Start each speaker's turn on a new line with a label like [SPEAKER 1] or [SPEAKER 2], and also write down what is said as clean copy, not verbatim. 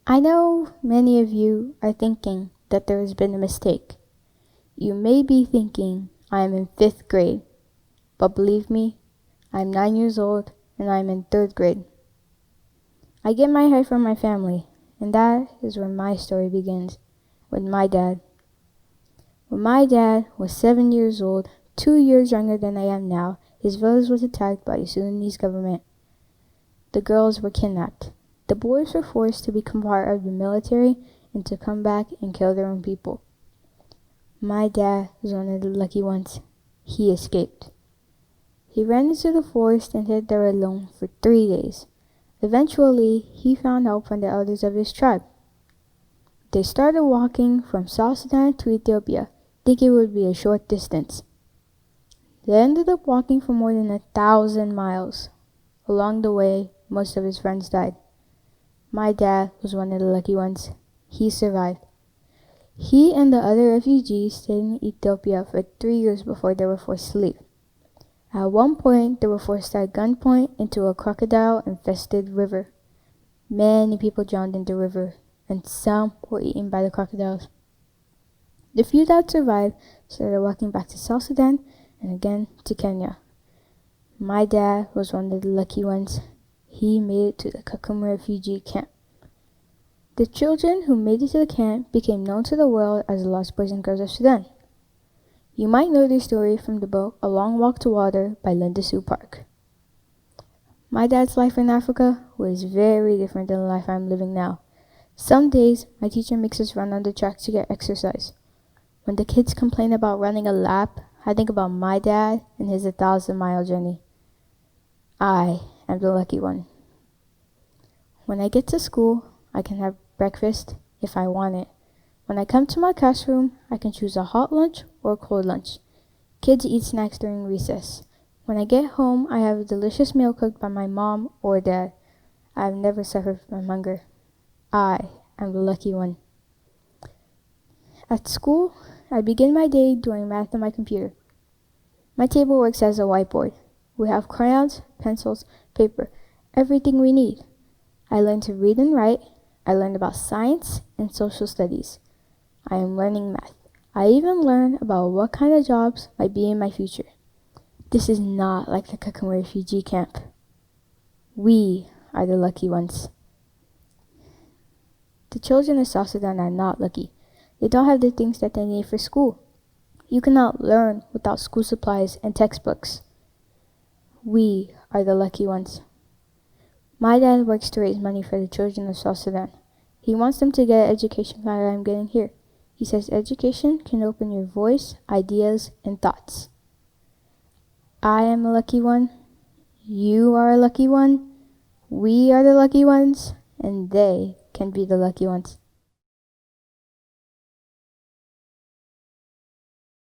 [SPEAKER 1] I know many of you are thinking that there has been a mistake. You may be thinking I am in 5th grade, but believe me, I'm 9 years old and I'm in 3rd grade. I get my height from my family, and that is where my story begins, with my dad. When my dad was 7 years old, 2 years younger than I am now, his village was attacked by the Sudanese government. The girls were kidnapped. The boys were forced to become part of the military and to come back and kill their own people. My dad was one of the lucky ones. He escaped. He ran into the forest and hid there alone for 3 days. Eventually, he found help from the elders of his tribe. They started walking from South Sudan to Ethiopia, thinking it would be a short distance. They ended up walking for more than 1,000 miles. Along the way, most of his friends died. My dad was one of the lucky ones. He survived. He and the other refugees stayed in Ethiopia for 3 years before they were forced to leave. At one point, they were forced at gunpoint into a crocodile-infested river. Many people drowned in the river, and some were eaten by the crocodiles. The few that survived started walking back to South Sudan and again to Kenya. My dad was one of the lucky ones. He made it to the Kakuma refugee camp. The children who made it to the camp became known to the world as the Lost Boys and Girls of Sudan. You might know their story from the book A Long Walk to Water by Linda Sue Park. My dad's life in Africa was very different than the life I'm living now. Some days, my teacher makes us run on the track to get exercise. When the kids complain about running a lap, I think about my dad and his 1,000-mile journey. I am the lucky one. When I get to school, I can have breakfast if I want it. When I come to my classroom, I can choose a hot lunch or a cold lunch. Kids eat snacks during recess. When I get home, I have a delicious meal cooked by my mom or dad. I have never suffered from hunger. I am the lucky one. At school, I begin my day doing math on my computer. My table works as a whiteboard. We have crayons, pencils, paper, everything we need. I learned to read and write. I learned about science and social studies. I am learning math. I even learned about what kind of jobs might be in my future. This is not like the Kakuma refugee camp. We are the lucky ones. The children of South Sudan are not lucky. They don't have the things that they need for school. You cannot learn without school supplies and textbooks. We are the lucky ones. My dad works to raise money for the children of South Sudan. He wants them to get an education like I'm getting here. He says education can open your voice, ideas, and thoughts. I am a lucky one. You are a lucky one. We are the lucky ones. And they can be the lucky ones.